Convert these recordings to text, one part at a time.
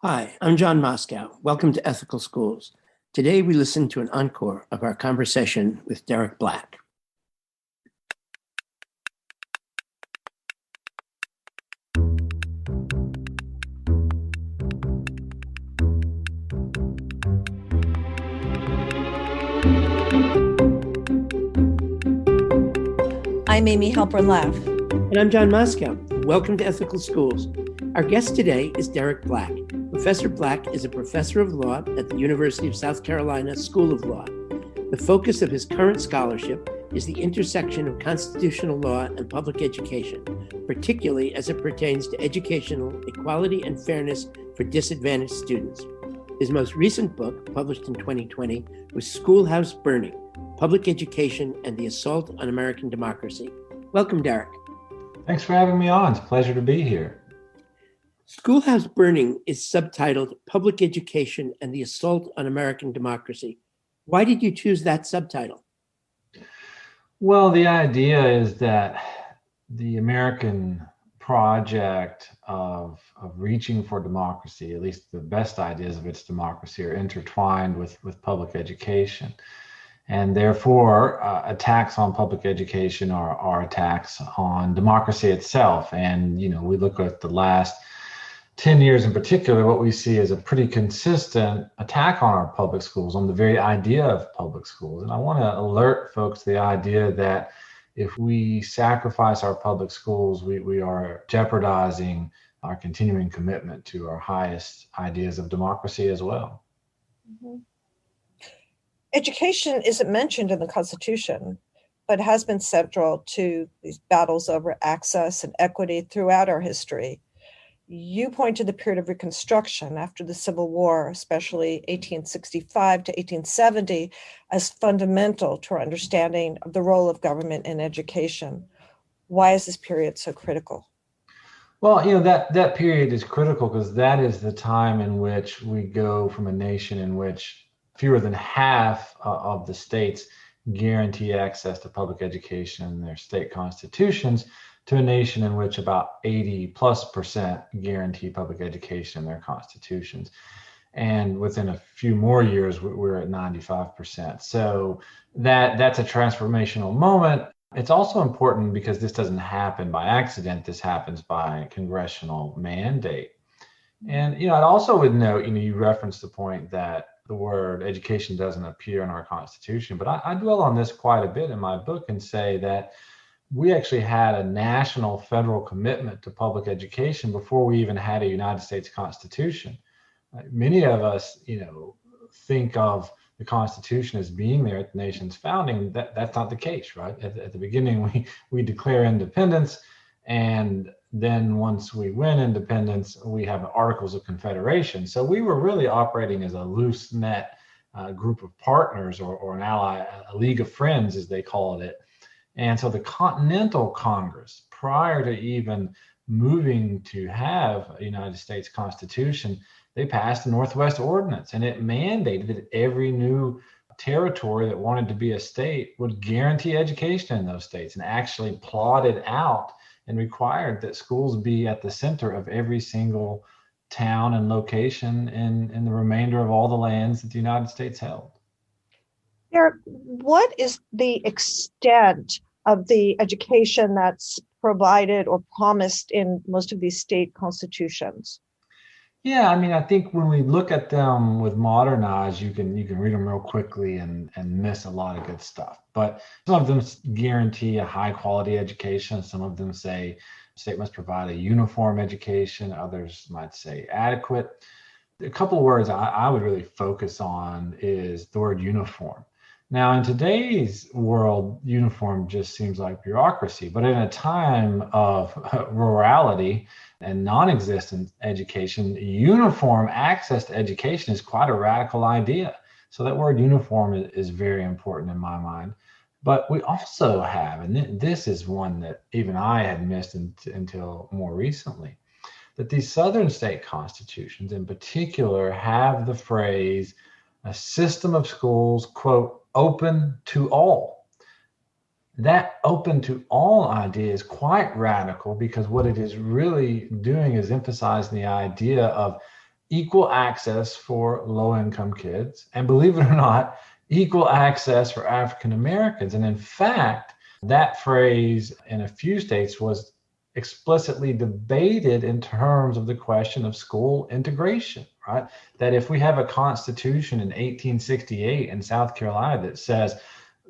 Hi, I'm John Moscow. Welcome to Ethical Schools. Today we listen to an encore of our conversation with Derek Black. I'm Amy Halpern-Laff. And I'm John Moscow. Welcome to Ethical Schools. Our guest today is Derek Black. Professor Black is a professor of law at the University of South Carolina School of Law. The focus of his current scholarship is the intersection of constitutional law and public education, particularly as it pertains to educational equality and fairness for disadvantaged students. His most recent book, published in 2020, was Schoolhouse Burning: Public Education and the Assault on American Democracy. Welcome, Derek. Thanks for having me on. It's a pleasure to be here. Schoolhouse Burning is subtitled Public Education and the Assault on American Democracy. Why did you choose that subtitle? Well, the idea is that the American project of reaching for democracy, at least the best ideas of its democracy, are intertwined with public education. And therefore, attacks on public education are attacks on democracy itself. And, we look at the last 10 years in particular, what we see is a pretty consistent attack on our public schools, on the very idea of public schools. And I want to alert folks to the idea that if we sacrifice our public schools, we are jeopardizing our continuing commitment to our highest ideas of democracy as well. Mm-hmm. Education isn't mentioned in the Constitution, but has been central to these battles over access and equity throughout our history. You point to the period of Reconstruction after the Civil War, especially 1865 to 1870, as fundamental to our understanding of the role of government in education. Why is this period so critical? Well, that period is critical because that is the time in which we go from a nation in which fewer than half of the states guarantee access to public education in their state constitutions to a nation in which about 80+% guarantee public education in their constitutions. And within a few more years, we're at 95%. So that's a transformational moment. It's also important because this doesn't happen by accident. This happens by congressional mandate. And, I'd also would note, you referenced the point that the word education doesn't appear in our Constitution, but I dwell on this quite a bit in my book and say that we actually had a national federal commitment to public education before we even had a United States Constitution. Many of us, think of the Constitution as being there at the nation's founding. That's not the case, right? At the beginning, we declare independence, and then once we win independence, we have Articles of Confederation. So we were really operating as a loose net group of partners or an ally, a league of friends, as they called it. And so the Continental Congress, prior to even moving to have a United States Constitution, they passed the Northwest Ordinance, and it mandated that every new territory that wanted to be a state would guarantee education in those states, and actually plotted out and required that schools be at the center of every single town and location in the remainder of all the lands that the United States held. Derek, what is the extent of the education that's provided or promised in most of these state constitutions? Yeah, I think when we look at them with modern eyes, you can read them real quickly and miss a lot of good stuff. But some of them guarantee a high quality education. Some of them say the state must provide a uniform education. Others might say adequate. A couple of words I would really focus on is the word uniform. Now, in today's world, uniform just seems like bureaucracy, but in a time of rurality and non-existent education, uniform access to education is quite a radical idea. So that word uniform is very important in my mind. But we also have, and this is one that even I had missed until more recently, that these Southern state constitutions in particular have the phrase, a system of schools, quote, open to all. That open to all idea is quite radical because what it is really doing is emphasizing the idea of equal access for low-income kids, and believe it or not, equal access for African Americans. And in fact, that phrase in a few states was explicitly debated in terms of the question of school integration, right? That if we have a constitution in 1868 in South Carolina that says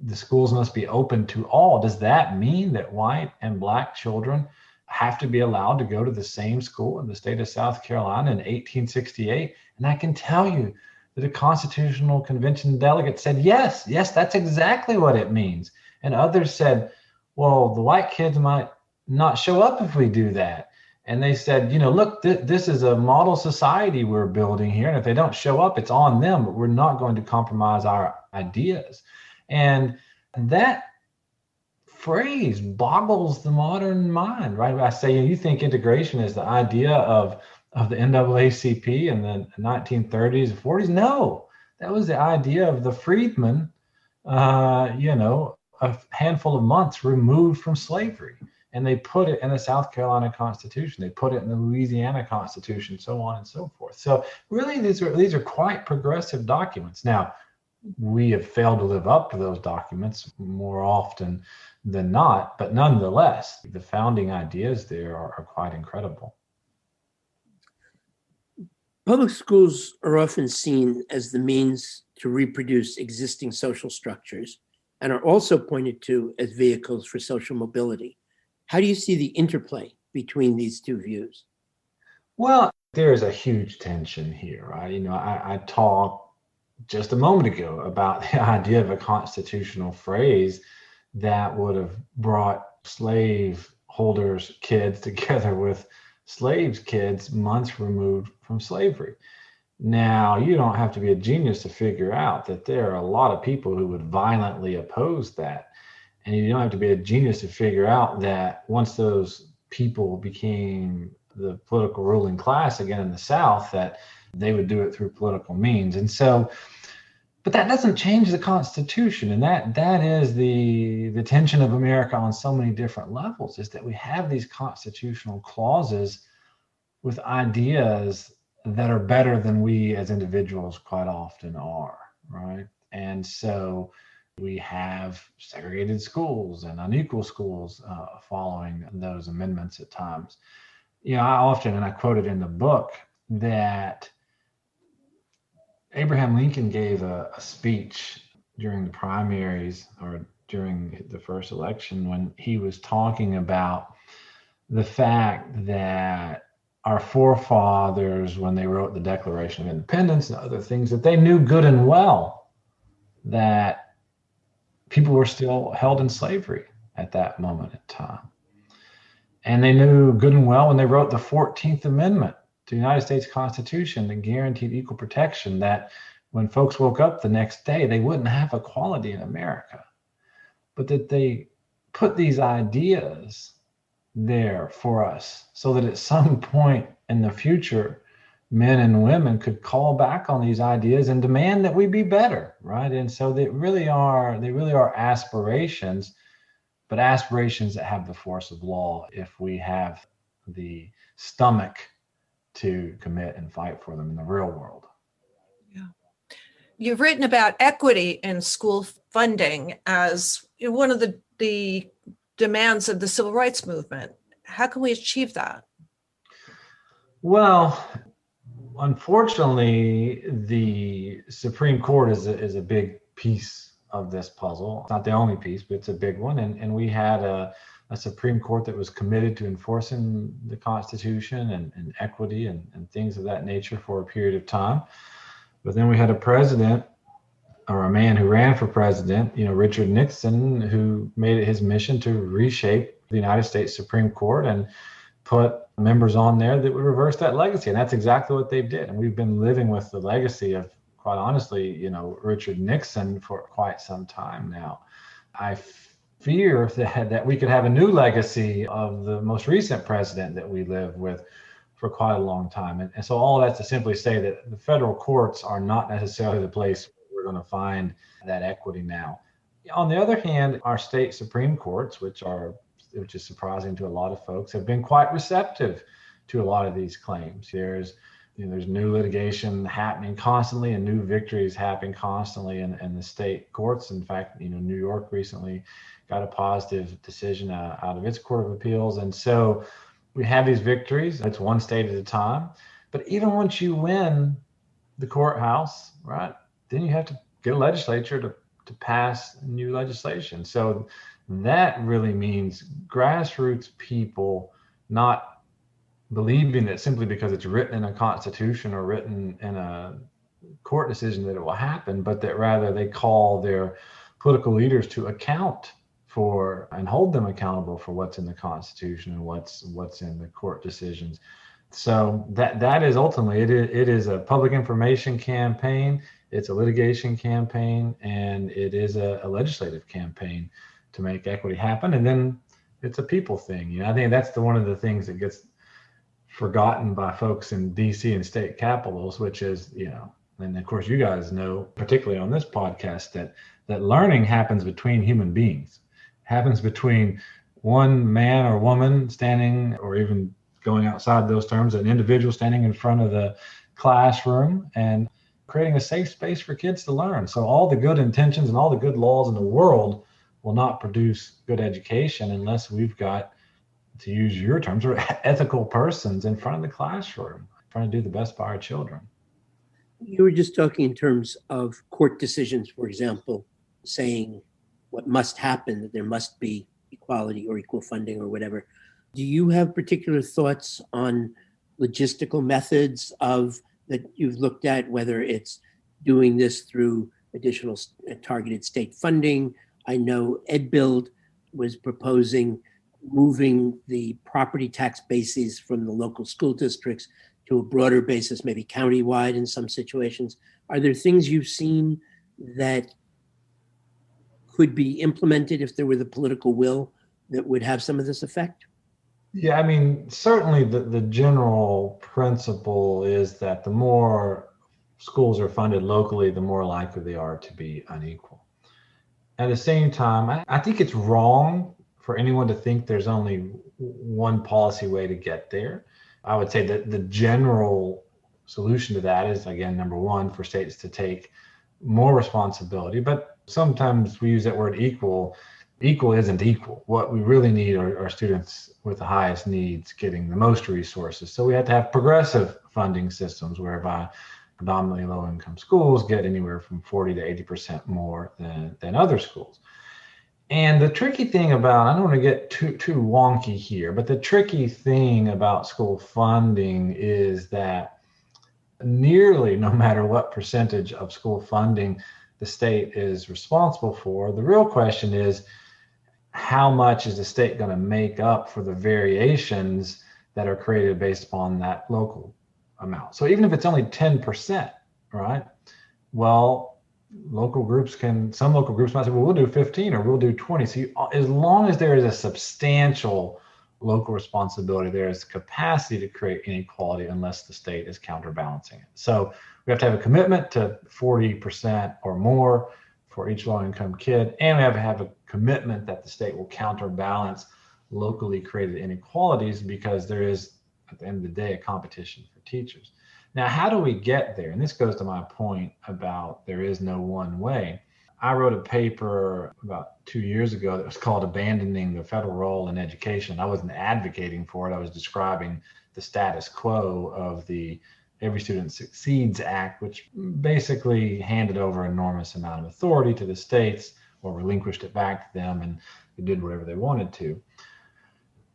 the schools must be open to all, does that mean that white and black children have to be allowed to go to the same school in the state of South Carolina in 1868? And I can tell you that a Constitutional Convention delegate said, yes, that's exactly what it means. And others said, well, the white kids might not show up if we do that. And they said, look, this is a model society we're building here. And if they don't show up, it's on them, but we're not going to compromise our ideas. And that phrase boggles the modern mind, right? I say, you think integration is the idea of the NAACP in the 1930s and 40s. No, that was the idea of the freedmen, a handful of months removed from slavery. And they put it in the South Carolina Constitution. They put it in the Louisiana Constitution, so on and so forth. So really, these are quite progressive documents. Now, we have failed to live up to those documents more often than not, but nonetheless, the founding ideas there are quite incredible. Public schools are often seen as the means to reproduce existing social structures and are also pointed to as vehicles for social mobility. How do you see the interplay between these two views? Well, there is a huge tension here, right? I talked just a moment ago about the idea of a constitutional phrase that would have brought slave holders' kids together with slaves' kids months removed from slavery. Now, you don't have to be a genius to figure out that there are a lot of people who would violently oppose that. And you don't have to be a genius to figure out that once those people became the political ruling class again in the South, that they would do it through political means. And so, but that doesn't change the Constitution. And that is the tension of America on so many different levels, is that we have these constitutional clauses with ideas that are better than we as individuals quite often are, right? And so we have segregated schools and unequal schools following those amendments at times. I often, and I quoted in the book, that Abraham Lincoln gave a speech during the primaries or during the first election when he was talking about the fact that our forefathers, when they wrote the Declaration of Independence and other things, that they knew good and well that people were still held in slavery at that moment in time. And they knew good and well when they wrote the 14th Amendment to the United States Constitution that guaranteed equal protection, that when folks woke up the next day, they wouldn't have equality in America, but that they put these ideas there for us so that at some point in the future, men and women could call back on these ideas and demand that we be better, right? And so they really are aspirations, but aspirations that have the force of law if we have the stomach to commit and fight for them in the real world. Yeah. You've written about equity in school funding as one of the demands of the civil rights movement. How can we achieve that? Well, unfortunately, the Supreme Court is a big piece of this puzzle. It's not the only piece, but it's a big one. And we had a Supreme Court that was committed to enforcing the Constitution and equity and things of that nature for a period of time. But then we had a president, or a man who ran for president, Richard Nixon, who made it his mission to reshape the United States Supreme Court and put members on there that would reverse that legacy. And that's exactly what they did. And we've been living with the legacy of, quite honestly, Richard Nixon for quite some time now. I fear that we could have a new legacy of the most recent president that we live with for quite a long time. And so all that's to simply say that the federal courts are not necessarily the place where we're going to find that equity now. On the other hand, our state Supreme Courts, which is surprising to a lot of folks, have been quite receptive to a lot of these claims. There's there's new litigation happening constantly and new victories happening constantly in the state courts. In fact, New York recently got a positive decision out of its Court of Appeals. And so we have these victories. It's one state at a time. But even once you win the courthouse, right, then you have to get a legislature to pass new legislation. So that really means grassroots people not believing that simply because it's written in a constitution or written in a court decision that it will happen, but that rather they call their political leaders to account for and hold them accountable for what's in the Constitution and what's in the court decisions. So that is ultimately it is a public information campaign, it's a litigation campaign, and it is a legislative campaign to make equity happen. And then it's a people thing. I think that's one of the things that gets forgotten by folks in DC and state capitals, which is, and of course you guys know, particularly on this podcast, that learning happens between human beings, happens between one man or woman standing, or even going outside those terms, an individual standing in front of the classroom and creating a safe space for kids to learn. So all the good intentions and all the good laws in the world will not produce good education unless we've got, to use your terms, or ethical persons in front of the classroom, trying to do the best by our children. You were just talking in terms of court decisions, for example, saying what must happen, that there must be equality or equal funding or whatever. Do you have particular thoughts on logistical methods that you've looked at, whether it's doing this through additional targeted state funding? I know EdBuild was proposing moving the property tax bases from the local school districts to a broader basis, maybe countywide in some situations. Are there things you've seen that could be implemented if there were the political will that would have some of this effect? Yeah, certainly the general principle is that the more schools are funded locally, the more likely they are to be unequal. At the same time, I think it's wrong for anyone to think there's only one policy way to get there. I would say that the general solution to that is, again, number one, for states to take more responsibility. But sometimes we use that word equal. Equal isn't equal. What we really need are students with the highest needs getting the most resources. So we have to have progressive funding systems whereby predominantly low-income schools get anywhere from 40 to 80% more than other schools. And the tricky thing about, I don't want to get too wonky here, but the tricky thing about school funding is that nearly no matter what percentage of school funding the state is responsible for, the real question is, how much is the state going to make up for the variations that are created based upon that local amount? So even if it's only 10%, right? Well, some local groups might say, well, we'll do 15 or we'll do 20. So as long as there is a substantial local responsibility, there is capacity to create inequality unless the state is counterbalancing it. So we have to have a commitment to 40% or more for each low-income kid, and we have to have a commitment that the state will counterbalance locally created inequalities, because there is, at the end of the day, a competition for teachers. Now, how do we get there? And this goes to my point about there is no one way. I wrote a paper about 2 years ago that was called Abandoning the Federal Role in Education. I wasn't advocating for it. I was describing the status quo of the Every Student Succeeds Act, which basically handed over an enormous amount of authority to the states, or relinquished it back to them, and they did whatever they wanted to.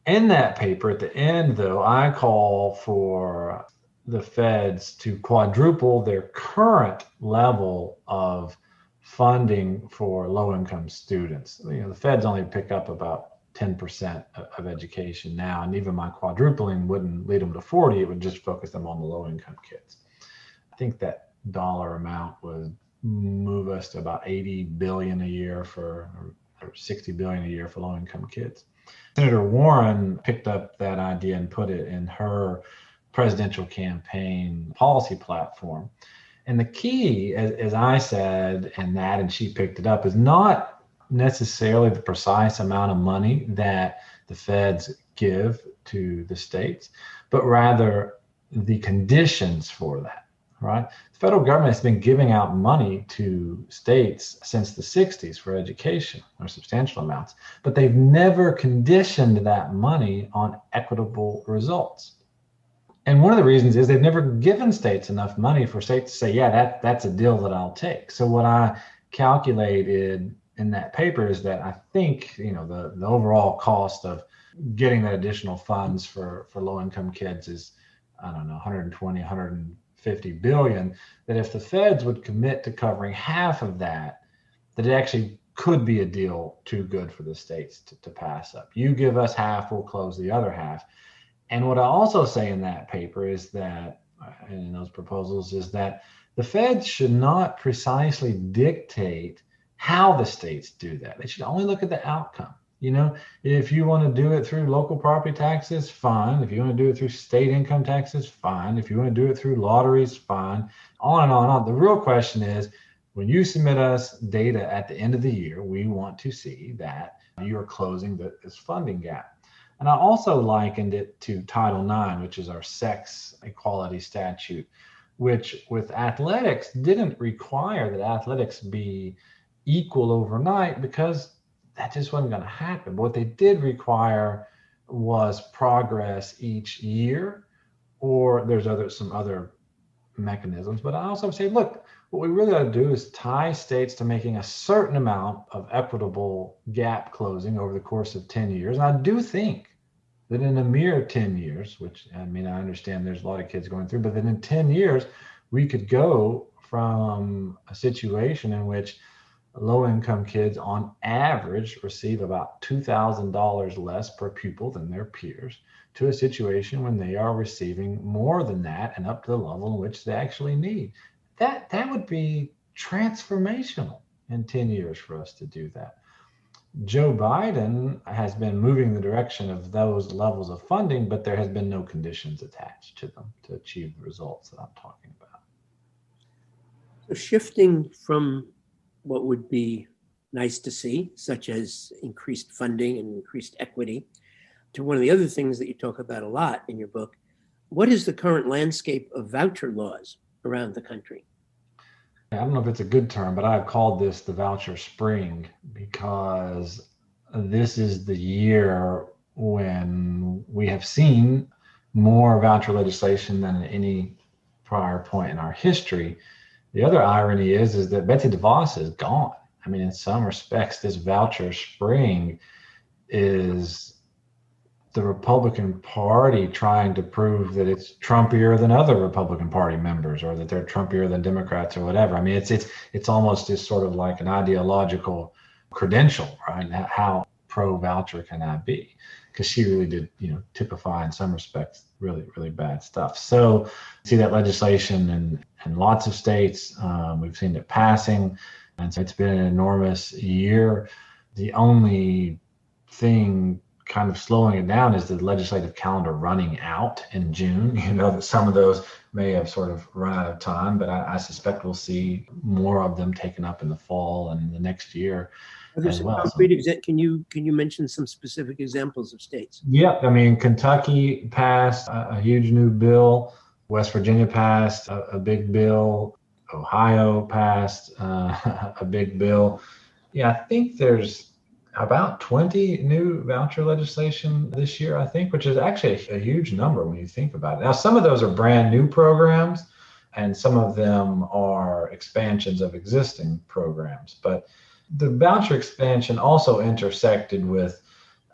In that paper, at the end, though, I call for the feds to quadruple their current level of funding for low-income students. The feds only pick up about 10% of education now, and even my quadrupling wouldn't lead them to 40. It would just focus them on the low-income kids. I think that dollar amount would move us to about 80 billion a year or 60 billion a year for low-income kids. Senator Warren picked up that idea and put it in her presidential campaign policy platform. And the key, as I said, and she picked it up, is not necessarily the precise amount of money that the feds give to the states, but rather the conditions for that, right? The federal government has been giving out money to states since the 60s for education, or substantial amounts, but they've never conditioned that money on equitable results. And one of the reasons is they've never given states enough money for states to say, yeah, that's a deal that I'll take. So what I calculated in that paper is that I think, the overall cost of getting that additional funds for low-income kids is, I don't know, 120, 150 billion, that if the feds would commit to covering half of that it actually could be a deal too good for the states to pass up. You give us half, we'll close the other half. And what I also say in that paper is that, and in those proposals, is that the feds should not precisely dictate how the states do that. They should only look at the outcome. If you want to do it through local property taxes, fine. If you want to do it through state income taxes, fine. If you want to do it through lotteries, fine. On and on and on. The real question is, when you submit us data at the end of the year, we want to see that you are closing this funding gap. And I also likened it to Title IX, which is our sex equality statute, which with athletics didn't require that athletics be equal overnight, because that just wasn't going to happen. But what they did require was progress each year, or there's some other mechanisms. But I also say, look, what we really ought to do is tie states to making a certain amount of equitable gap closing over the course of 10 years. And I do think that in a mere 10 years, which, I understand there's a lot of kids going through, but then in 10 years, we could go from a situation in which low-income kids on average receive about $2,000 less per pupil than their peers, to a situation when they are receiving more than that and up to the level in which they actually need. That would be transformational in 10 years for us to do that. Joe Biden has been moving the direction of those levels of funding, but there has been no conditions attached to them to achieve the results that I'm talking about. So shifting from what would be nice to see, such as increased funding and increased equity, to one of the other things that you talk about a lot in your book, what is the current landscape of voucher laws around the country? I don't know if it's a good term, but I've called this the voucher spring, because this is the year when we have seen more voucher legislation than at any prior point in our history. The other irony is that Betsy DeVos is gone. In some respects, this voucher spring is the Republican Party trying to prove that it's Trumpier than other Republican Party members, or that they're Trumpier than Democrats or whatever. It's almost just sort of like an ideological credential, right? How pro-voucher can I be? Because she really did, typify in some respects really, really bad stuff. So see that legislation in lots of states. We've seen it passing, and so it's been an enormous year. The only thing kind of slowing it down is the legislative calendar running out in June. That some of those may have sort of run out of time, but I suspect we'll see more of them taken up in the fall and the next year. Are there some concrete Can you mention some specific examples of states? Yeah, Kentucky passed a huge new bill. West Virginia passed a big bill. Ohio passed a big bill. Yeah, I think there's about 20 new voucher legislation this year, I think, which is actually a huge number when you think about it. Now, some of those are brand new programs, and some of them are expansions of existing programs. But the voucher expansion also intersected with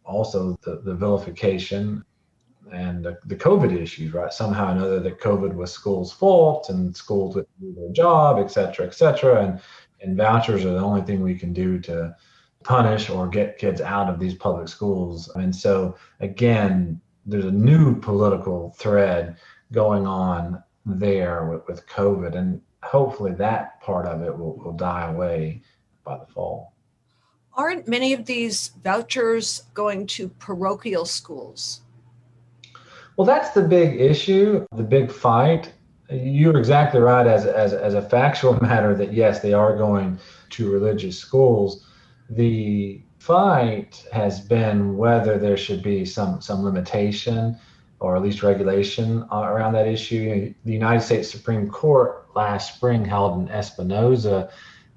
also the vilification and the COVID issues, right? Somehow or another, that COVID was schools' fault and schools would do their job, et cetera, et cetera. And vouchers are the only thing we can do to punish or get kids out of these public schools. And so, again, there's a new political thread going on there with COVID, and hopefully that part of it will die away by the fall. Aren't many of these vouchers going to parochial schools? Well, that's the big issue, the big fight. You're exactly right as a factual matter that, yes, they are going to religious schools. The fight has been whether there should be some limitation or at least regulation around that issue. The United States Supreme Court last spring held in Espinoza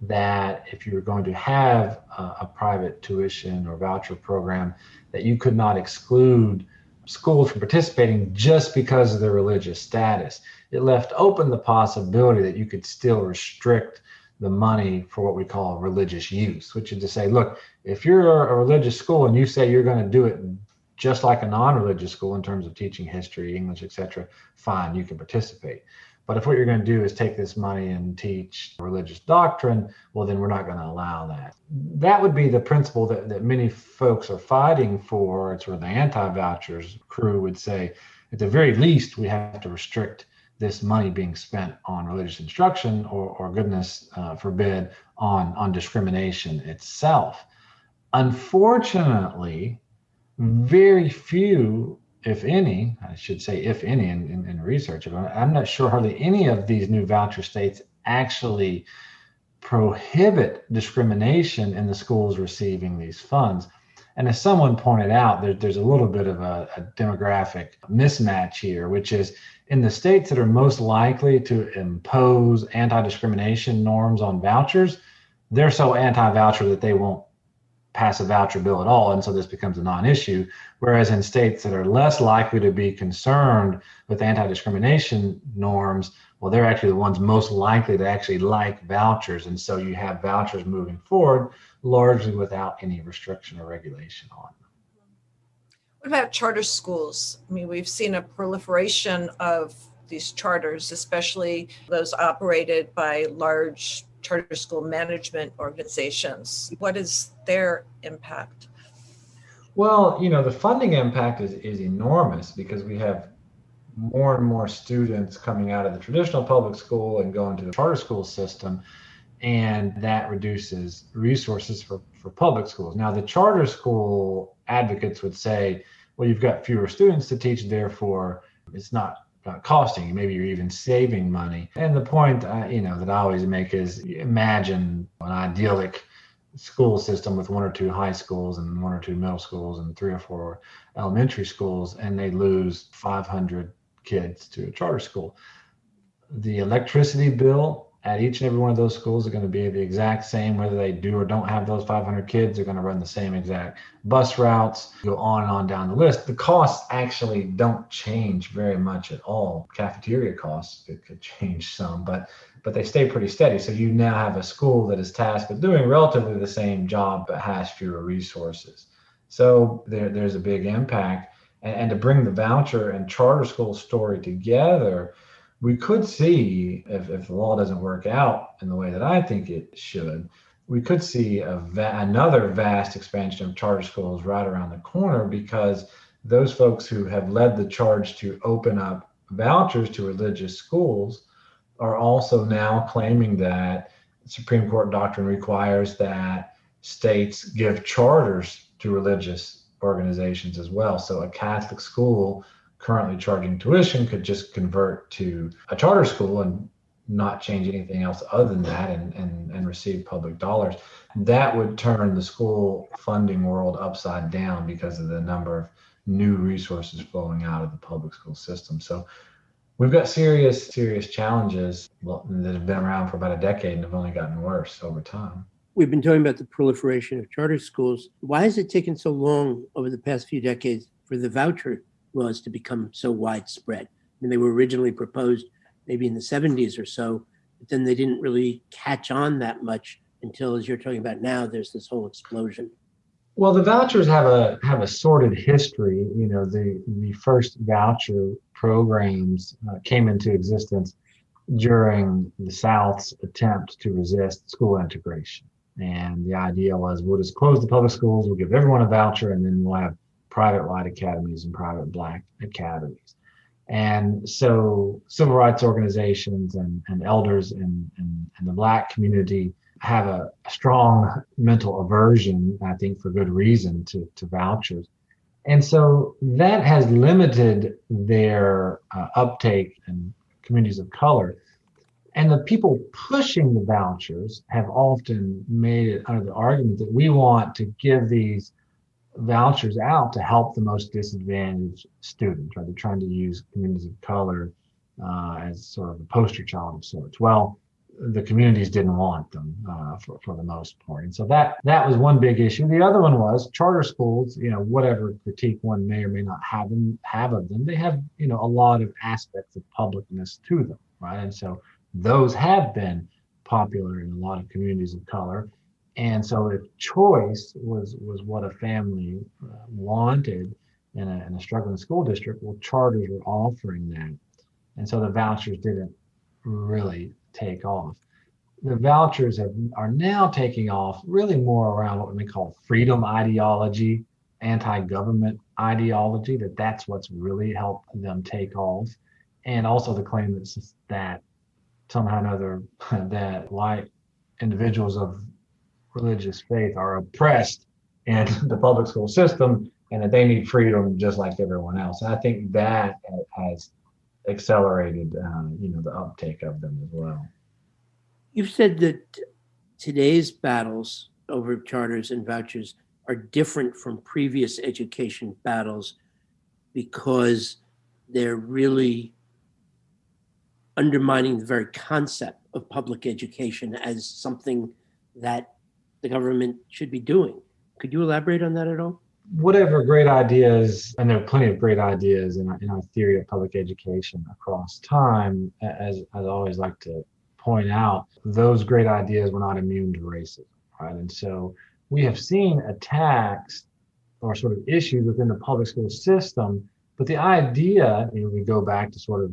that if you were going to have a private tuition or voucher program, that you could not exclude schools from participating just because of their religious status. It left open the possibility that you could still restrict the money for what we call religious use, which is to say, look, if you're a religious school and you say you're going to do it just like a non-religious school in terms of teaching history, English, etc., fine, you can participate. But if what you're going to do is take this money and teach religious doctrine, well, then we're not going to allow that. That would be the principle that many folks are fighting for. It's where the anti-vouchers crew would say, at the very least, we have to restrict this money being spent on religious instruction or goodness forbid, on discrimination itself. Unfortunately, very few, if any, I should say if any in research, I'm not sure hardly any of these new voucher states actually prohibit discrimination in the schools receiving these funds. And as someone pointed out, there's a little bit of a demographic mismatch here, which is in the states that are most likely to impose anti-discrimination norms on vouchers, they're so anti-voucher that they won't pass a voucher bill at all, and so this becomes a non-issue. Whereas in states that are less likely to be concerned with anti-discrimination norms, well, they're actually the ones most likely to actually like vouchers, and so you have vouchers moving forward largely without any restriction or regulation on them. What about charter schools? I mean, we've seen a proliferation of these charters, especially those operated by large charter school management organizations. What is their impact? Well, the funding impact is enormous because we have more and more students coming out of the traditional public school and going to the charter school system, and that reduces resources for public schools. Now, the charter school advocates would say, well, you've got fewer students to teach, therefore it's not costing you. Maybe you're even saving money. And the point, that I always make is imagine an idyllic school system with one or two high schools and one or two middle schools and 3 or 4 elementary schools, and they lose 500 kids to a charter school. The electricity bill at each and every one of those schools are going to be the exact same, whether they do or don't have those 500 kids. They're going to run the same exact bus routes, go on and on down the list. The costs actually don't change very much at all. Cafeteria costs could change some, but they stay pretty steady. So you now have a school that is tasked with doing relatively the same job, but has fewer resources. So there's a big impact. And to bring the voucher and charter school story together, we could see, if the law doesn't work out in the way that I think it should, we could see another vast expansion of charter schools right around the corner, because those folks who have led the charge to open up vouchers to religious schools are also now claiming that Supreme Court doctrine requires that states give charters to religious organizations as well. So a Catholic school currently charging tuition could just convert to a charter school and not change anything else other than that and receive public dollars. That would turn the school funding world upside down because of the number of new resources flowing out of the public school system. So we've got serious challenges that have been around for about a decade and have only gotten worse over time. We've been talking about the proliferation of charter schools. Why has it taken so long over the past few decades for the voucher laws to become so widespread? I mean, they were originally proposed maybe in the 70s or so, but then they didn't really catch on that much until, as you're talking about now, there's this whole explosion. Well, the vouchers have a sordid history. The first voucher programs came into existence during the South's attempt to resist school integration. And the idea was, we'll just close the public schools, we'll give everyone a voucher, and then we'll have private white academies and private black academies. And so civil rights organizations and elders in the black community have a strong mental aversion, I think for good reason, to vouchers. And so that has limited their uptake in communities of color. And the people pushing the vouchers have often made it under the argument that we want to give these vouchers out to help the most disadvantaged students, right? They're trying to use communities of color as sort of a poster child of sorts. Well, the communities didn't want them for the most part. And so that was one big issue. The other one was charter schools, whatever critique one may or may not have of them, they have, a lot of aspects of publicness to them, right? And so those have been popular in a lot of communities of color. And so if choice was what a family wanted in a struggling school district, well, charters were offering that. And so the vouchers didn't really take off. The vouchers are now taking off really more around what we call freedom ideology, anti-government ideology, that's what's really helped them take off. And also the claim that somehow or another that white individuals of religious faith are oppressed in the public school system and that they need freedom just like everyone else. And I think that has accelerated, the uptake of them as well. You've said that today's battles over charters and vouchers are different from previous education battles because they're really undermining the very concept of public education as something that the government should be doing. Could you elaborate on that at all? Whatever great ideas, and there are plenty of great ideas in our theory of public education across time, as I always like to point out, those great ideas were not immune to racism, right? And so we have seen attacks or sort of issues within the public school system, but the idea, we go back to sort of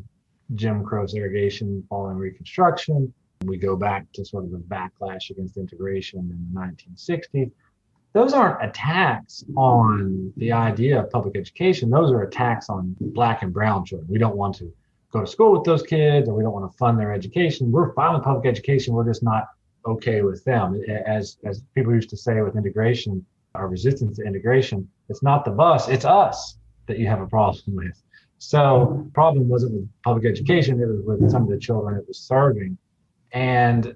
Jim Crow segregation following Reconstruction, we go back to sort of the backlash against integration in the 1960s. Those aren't attacks on the idea of public education. Those are attacks on Black and brown children. We don't want to go to school with those kids, or we don't want to fund their education. We're fine with public education. We're just not okay with them. As people used to say with integration, our resistance to integration, it's not the bus, it's us that you have a problem with. So the problem wasn't with public education, it was with some of the children it was serving. And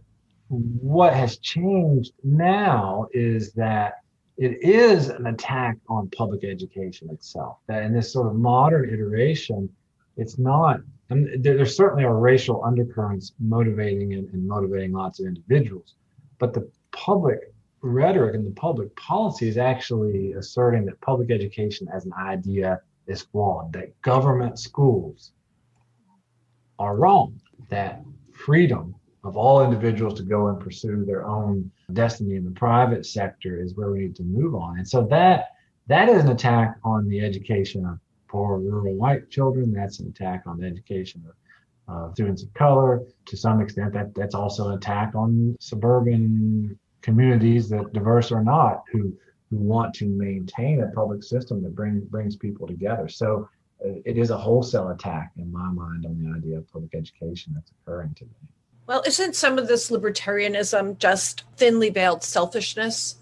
what has changed now is that it is an attack on public education itself. That in this sort of modern iteration, it's not, there certainly are racial undercurrents motivating and motivating lots of individuals, but the public rhetoric and the public policy is actually asserting that public education as an idea is flawed, that government schools are wrong, that freedom of all individuals to go and pursue their own destiny in the private sector is where we need to move on. And so that is an attack on the education of poor rural white children. That's an attack on the education of students of color. To some extent, that's also an attack on suburban communities, that diverse or not, who want to maintain a public system that brings people together. So it is a wholesale attack in my mind on the idea of public education that's occurring today. Well, isn't some of this libertarianism just thinly veiled selfishness?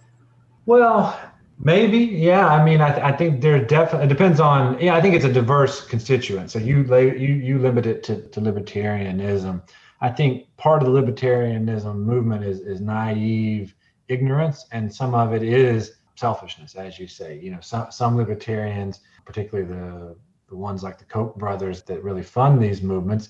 Well, maybe, yeah. I mean, I think there definitely, it depends on, I think it's a diverse constituent. So you limit it to libertarianism. I think part of the libertarianism movement is naive ignorance, and some of it is selfishness, as you say. Some libertarians, particularly the ones like the Koch brothers that really fund these movements,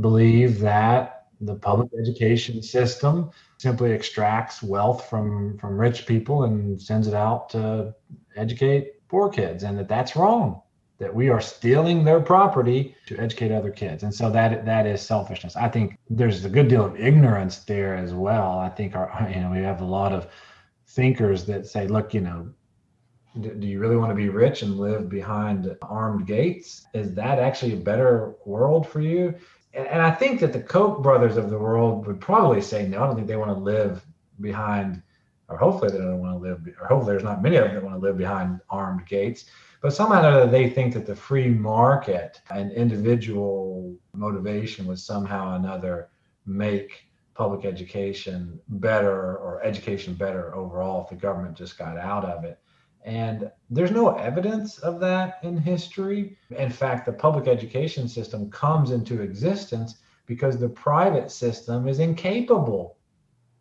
believe that the public education system simply extracts wealth from rich people and sends it out to educate poor kids, and that's wrong, that we are stealing their property to educate other kids. And so that is selfishness. I think there's a good deal of ignorance there as well. I think we have a lot of thinkers that say, look, do you really want to be rich and live behind armed gates? Is that actually a better world for you? And I think that the Koch brothers of the world would probably say, no, I don't think they want to live behind, or hopefully they don't want to live, or hopefully there's not many of them that want to live behind armed gates. But somehow or other, they think that the free market and individual motivation would somehow or another make public education better, or education better overall, if the government just got out of it. And there's no evidence of that in history. In fact, the public education system comes into existence because the private system is incapable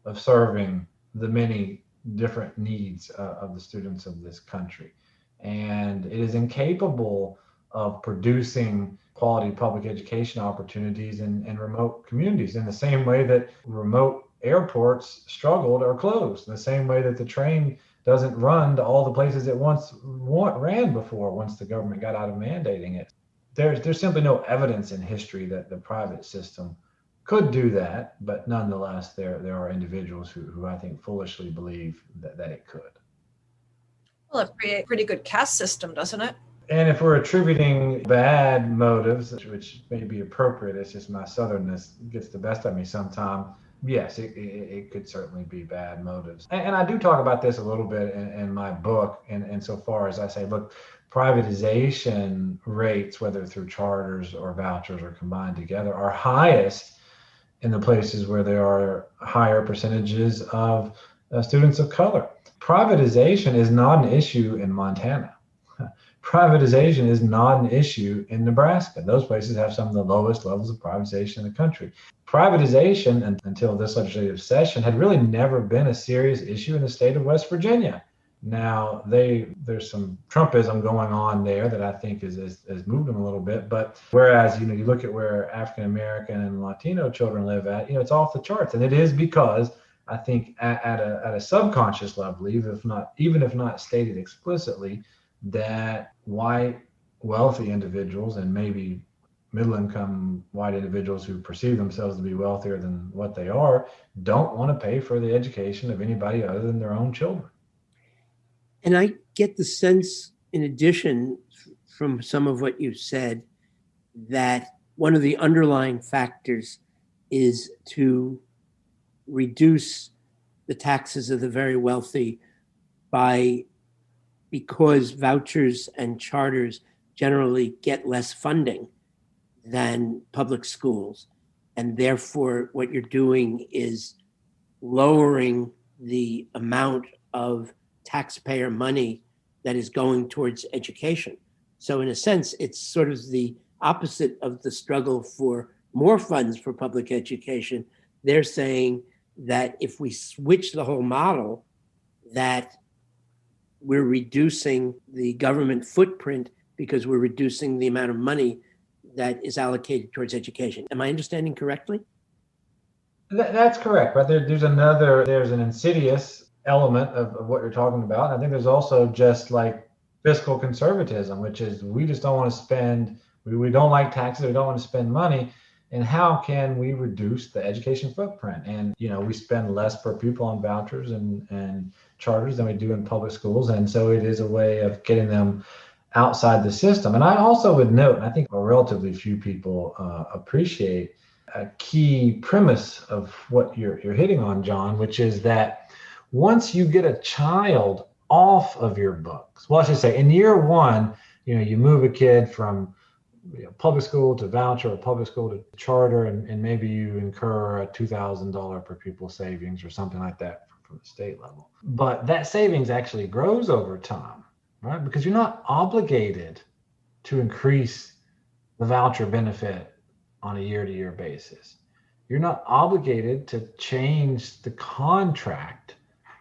of serving the many different needs of the students of this country. and it is incapable of producing quality public education opportunities in remote communities, in the same way that remote airports struggled or closed, in the same way that the train doesn't run to all the places it once ran before, once the government got out of mandating it. There's simply no evidence in history that the private system could do that, but nonetheless, there are individuals who I think foolishly believe that it could. Well, it creates a pretty good caste system, doesn't it? And if we're attributing bad motives, which may be appropriate, it's just my southernness gets the best of me sometimes. Yes, it could certainly be bad motives. And I do talk about this a little bit in my book, and so far as I say, look, privatization rates, whether through charters or vouchers or combined together, are highest in the places where there are higher percentages of students of color. Privatization is not an issue in Montana. Privatization is not an issue in Nebraska. Those places have some of the lowest levels of privatization in the country. Privatization, until this legislative session, had really never been a serious issue in the state of West Virginia. Now, there's some Trumpism going on there that I think has moved them a little bit. But whereas, you look at where African American and Latino children live at, it's off the charts. And it is because I think at a subconscious level, even if not stated explicitly, that white wealthy individuals, and maybe middle income white individuals who perceive themselves to be wealthier than what they are, don't want to pay for the education of anybody other than their own children. And I get the sense, in addition, from some of what you said, that one of the underlying factors is to reduce the taxes of the very wealthy because vouchers and charters generally get less funding than public schools. And therefore, what you're doing is lowering the amount of taxpayer money that is going towards education. So in a sense, it's sort of the opposite of the struggle for more funds for public education. They're saying that if we switch the whole model, that we're reducing the government footprint because we're reducing the amount of money that is allocated towards education. Am I understanding correctly? That's correct, but there's an insidious element of what you're talking about. And I think there's also just like fiscal conservatism, which is we just don't want to spend, we don't like taxes, we don't want to spend money. And how can we reduce the education footprint? And, we spend less per pupil on vouchers and charters than we do in public schools. And so it is a way of getting them outside the system. And I also would note, and I think relatively few people appreciate a key premise of what you're hitting on, John, which is that once you get a child off of your books, well, I should say in year one, you move a kid from public school to voucher or public school to charter, and maybe you incur a $2,000 per pupil savings or something like that from the state level. But that savings actually grows over time, right? Because you're not obligated to increase the voucher benefit on a year-to-year basis. You're not obligated to change the contract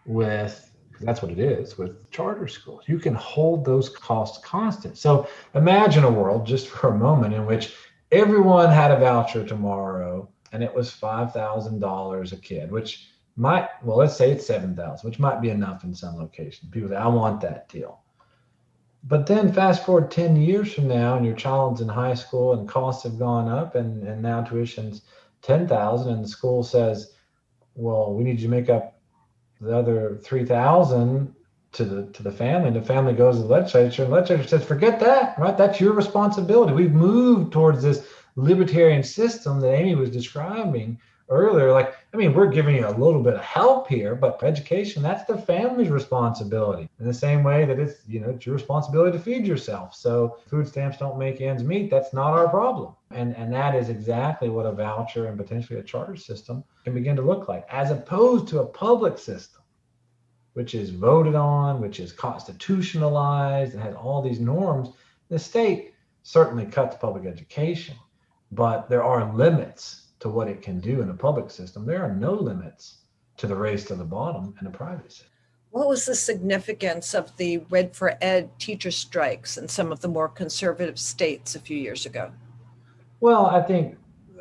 with, that's what it is, with charter schools. You can hold those costs constant. So imagine a world, just for a moment, in which everyone had a voucher tomorrow and it was $5,000 a kid, which might, well, let's say it's $7,000, which might be enough in some locations. People say, I want that deal. But then fast forward 10 years from now and your child's in high school and costs have gone up and now tuition's $10,000 and the school says, well, we need you to make up the other $3,000 to the family, and the family goes to the legislature, and the legislature says, forget that, right? That's your responsibility. We've moved towards this libertarian system that Amy was describing earlier. Like, we're giving you a little bit of help here, but education, that's the family's responsibility. In the same way that it's your responsibility to feed yourself. So food stamps don't make ends meet. That's not our problem. And that is exactly what a voucher and potentially a charter system can begin to look like, as opposed to a public system, which is voted on, which is constitutionalized and has all these norms. The state certainly cuts public education, but there are limits to what it can do in a public system. There are no limits to the race to the bottom in a private system. What was the significance of the Red for Ed teacher strikes in some of the more conservative states a few years ago? Well, I think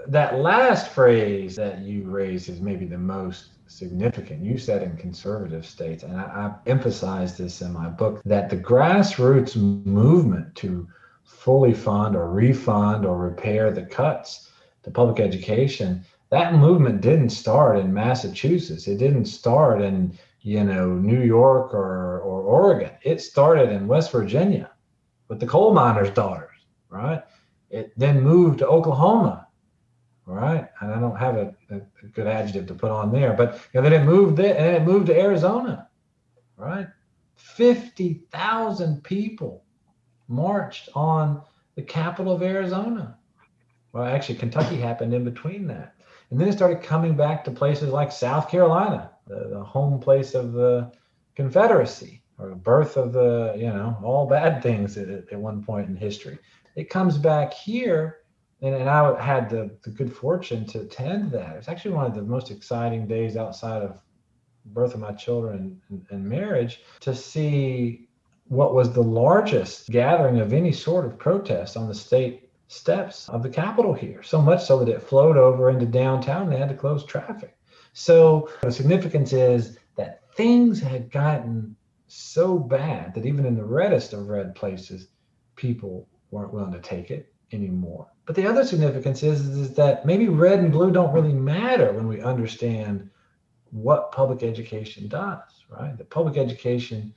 that last phrase that you raised is maybe the most significant. You said in conservative states, and I emphasize this in my book, that the grassroots movement to fully fund or refund or repair the cuts to public education, that movement didn't start in Massachusetts. It didn't start in, New York or Oregon. It started in West Virginia with the coal miners' daughters, right? It then moved to Oklahoma, right? And I don't have a good adjective to put on there, but then it moved there, and it moved to Arizona, right? 50,000 people marched on the capital of Arizona. Well, actually, Kentucky happened in between that. And then it started coming back to places like South Carolina, the home place of the Confederacy, or the birth of all bad things at one point in history. It comes back here, and I had the good fortune to attend that. It was actually one of the most exciting days outside of birth of my children and marriage, to see what was the largest gathering of any sort of protest on the state steps of the Capitol here, so much so that it flowed over into downtown. They had to close traffic. So the significance is that things had gotten so bad that even in the reddest of red places, people weren't willing to take it anymore. But the other significance is that maybe red and blue don't really matter when we understand what public education does, right? The public education,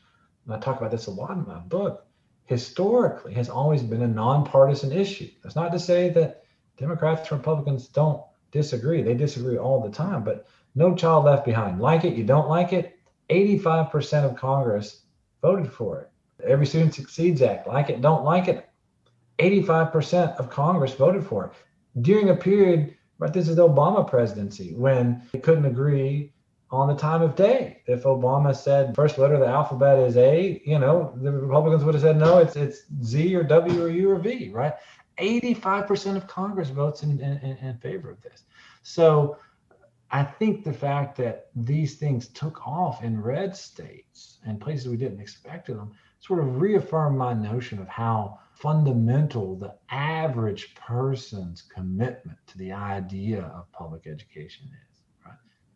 and I talk about this a lot in my book, historically has always been a nonpartisan issue. That's not to say that Democrats and Republicans don't disagree. They disagree all the time, but no child left behind. Like it, you don't like it, 85% of Congress voted for it. Every Student Succeeds Act, like it, don't like it, 85% of Congress voted for it. During a period, right, this is the Obama presidency, when they couldn't agree on the time of day. If Obama said first letter of the alphabet is A, the Republicans would have said, no, it's Z or W or U or V, right? 85% of Congress votes in favor of this. So I think the fact that these things took off in red states and places we didn't expect them sort of reaffirmed my notion of how fundamental the average person's commitment to the idea of public education is.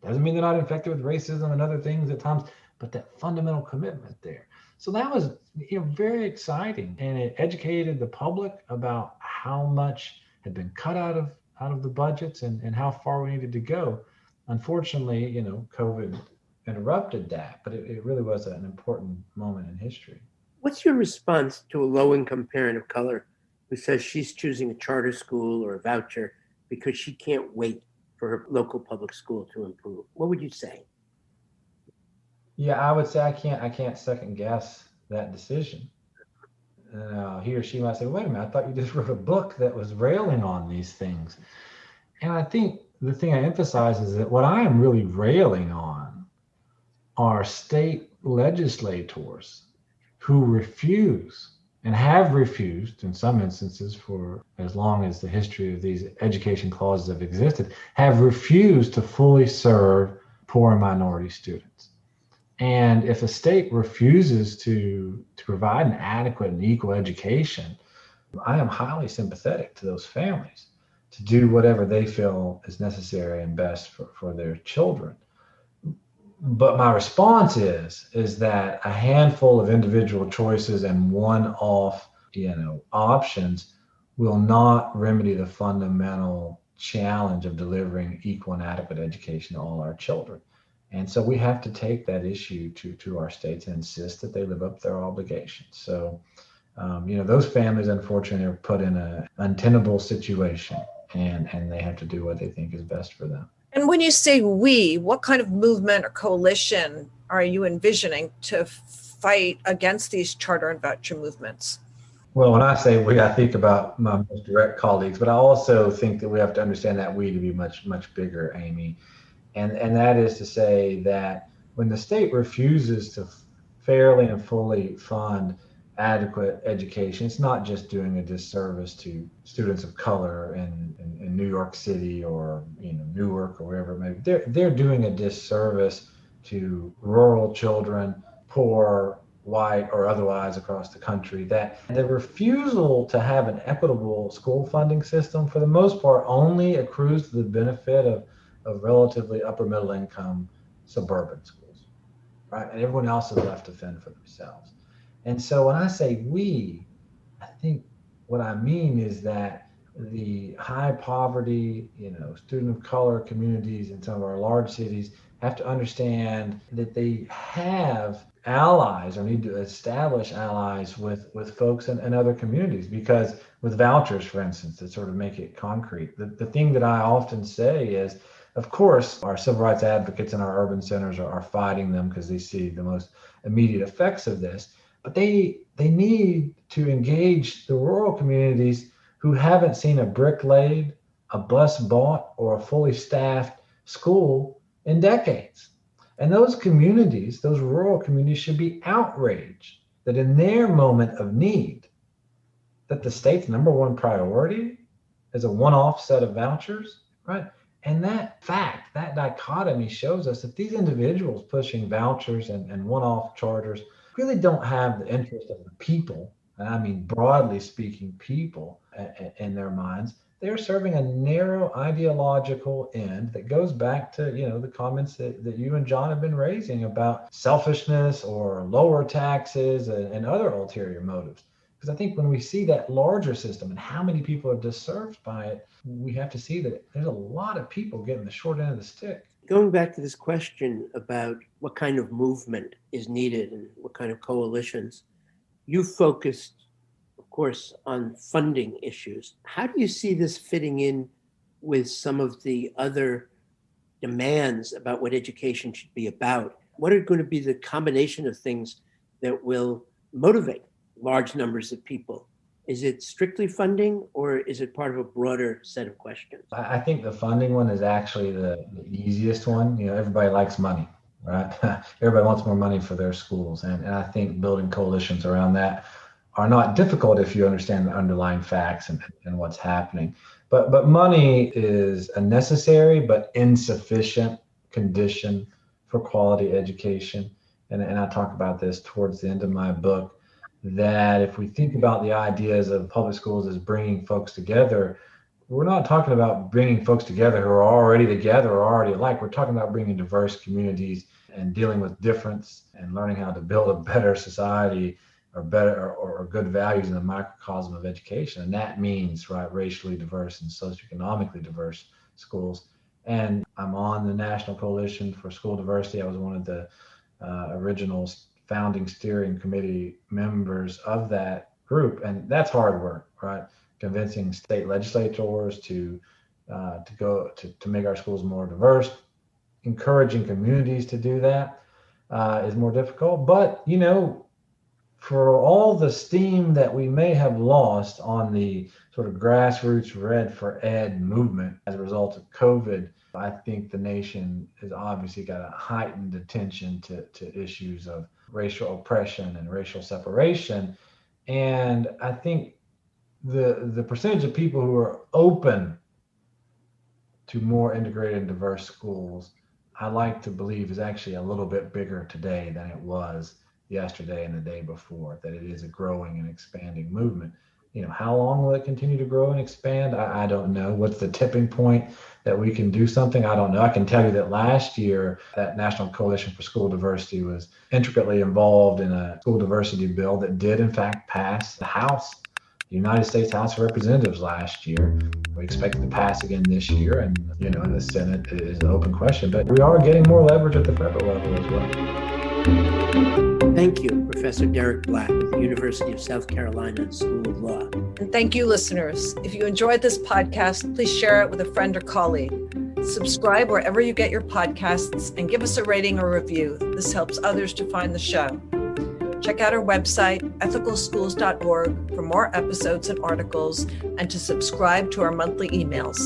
Doesn't mean they're not infected with racism and other things at times, but that fundamental commitment there. So that was very exciting, and it educated the public about how much had been cut out of the budgets and how far we needed to go. Unfortunately, COVID interrupted that, but it really was an important moment in history. What's your response to a low-income parent of color who says she's choosing a charter school or a voucher because she can't wait for her local public school to improve? What would you say? Yeah, I would say I can't second guess that decision. He or she might say, wait a minute, I thought you just wrote a book that was railing on these things. And I think the thing I emphasize is that what I am really railing on are state legislators who refuse and have refused, in some instances for as long as the history of these education clauses have existed, have refused to fully serve poor and minority students. And if a state refuses to provide an adequate and equal education, I am highly sympathetic to those families to do whatever they feel is necessary and best for their children. But my response is that a handful of individual choices and one-off, options will not remedy the fundamental challenge of delivering equal and adequate education to all our children. And so we have to take that issue to our states and insist that they live up to their obligations. So, those families, unfortunately, are put in an untenable situation, and they have to do what they think is best for them. And when you say we, what kind of movement or coalition are you envisioning to fight against these charter and voucher movements? Well, when I say we, I think about my most direct colleagues, but I also think that we have to understand that we to be much, much bigger, Amy. And that is to say that when the state refuses to fairly and fully fund adequate education, it's not just doing a disservice to students of color in New York City or Newark or wherever it may be. They're doing a disservice to rural children, poor, white, or otherwise across the country, that the refusal to have an equitable school funding system, for the most part, only accrues to the benefit of relatively upper middle income suburban schools, right? And everyone else is left to fend for themselves. And so when I say we, I think what I mean is that the high poverty, student of color communities in some of our large cities have to understand that they have allies or need to establish allies with folks in other communities, because with vouchers, for instance, to sort of make it concrete, the thing that I often say is, of course, our civil rights advocates in our urban centers are fighting them because they see the most immediate effects of this, but they need to engage the rural communities who haven't seen a brick laid, a bus bought, or a fully staffed school in decades. And those communities, those rural communities, should be outraged that in their moment of need, that the state's number one priority is a one-off set of vouchers, right? And that fact, that dichotomy shows us that these individuals pushing vouchers and one-off charters really don't have the interest of the people, and I mean broadly speaking people, in their minds. They're serving a narrow ideological end that goes back to, the comments that you and John have been raising about selfishness or lower taxes and other ulterior motives. Because I think when we see that larger system and how many people are disserved by it, we have to see that there's a lot of people getting the short end of the stick. Going back to this question about what kind of movement is needed and what kind of coalitions, you focused, of course, on funding issues. How do you see this fitting in with some of the other demands about what education should be about? What are going to be the combination of things that will motivate large numbers of people? Is it strictly funding, or is it part of a broader set of questions? I think the funding one is actually the easiest one. Everybody likes money, right? Everybody wants more money for their schools. And I think building coalitions around that are not difficult if you understand the underlying facts and what's happening. But money is a necessary but insufficient condition for quality education. And I talk about this towards the end of my book, that if we think about the ideas of public schools as bringing folks together, we're not talking about bringing folks together who are already together or already alike. We're talking about bringing diverse communities and dealing with difference and learning how to build a better society or better or good values in the microcosm of education. And that means, right, racially diverse and socioeconomically diverse schools. And I'm on the National Coalition for School Diversity. I was one of the original founding steering committee members of that group. And that's hard work, right? Convincing state legislators to make our schools more diverse, encouraging communities to do that is more difficult. But, for all the steam that we may have lost on the sort of grassroots Red for Ed movement as a result of COVID, I think the nation has obviously got a heightened attention to issues of racial oppression and racial separation. And I think the percentage of people who are open to more integrated and diverse schools, I like to believe is actually a little bit bigger today than it was yesterday and the day before, that it is a growing and expanding movement. How long will it continue to grow and expand? I don't know. What's the tipping point that we can do something? I don't know. I can tell you that last year, that National Coalition for School Diversity was intricately involved in a school diversity bill that did, in fact, pass the House, the United States House of Representatives last year. We expect it to pass again this year. And, in the Senate it is an open question. But we are getting more leverage at the federal level as well. Thank you, Professor Derek Black of the University of South Carolina School of Law. And thank you, listeners. If you enjoyed this podcast, please share it with a friend or colleague. Subscribe wherever you get your podcasts and give us a rating or review. This helps others to find the show. Check out our website, ethicalschools.org, for more episodes and articles, and to subscribe to our monthly emails.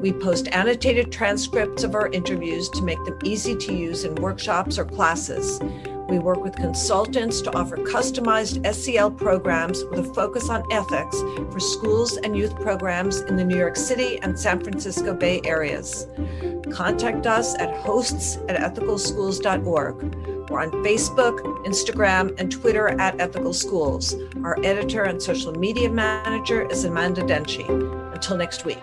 We post annotated transcripts of our interviews to make them easy to use in workshops or classes. We work with consultants to offer customized SEL programs with a focus on ethics for schools and youth programs in the New York City and San Francisco Bay areas. Contact us at hosts@ethicalschools.org. We're on Facebook, Instagram, and Twitter at Ethical Schools. Our editor and social media manager is Amanda Denchi. Until next week.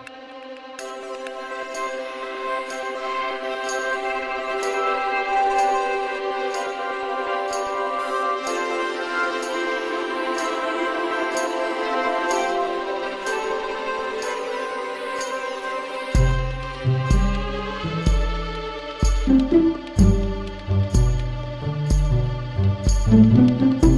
Thank you.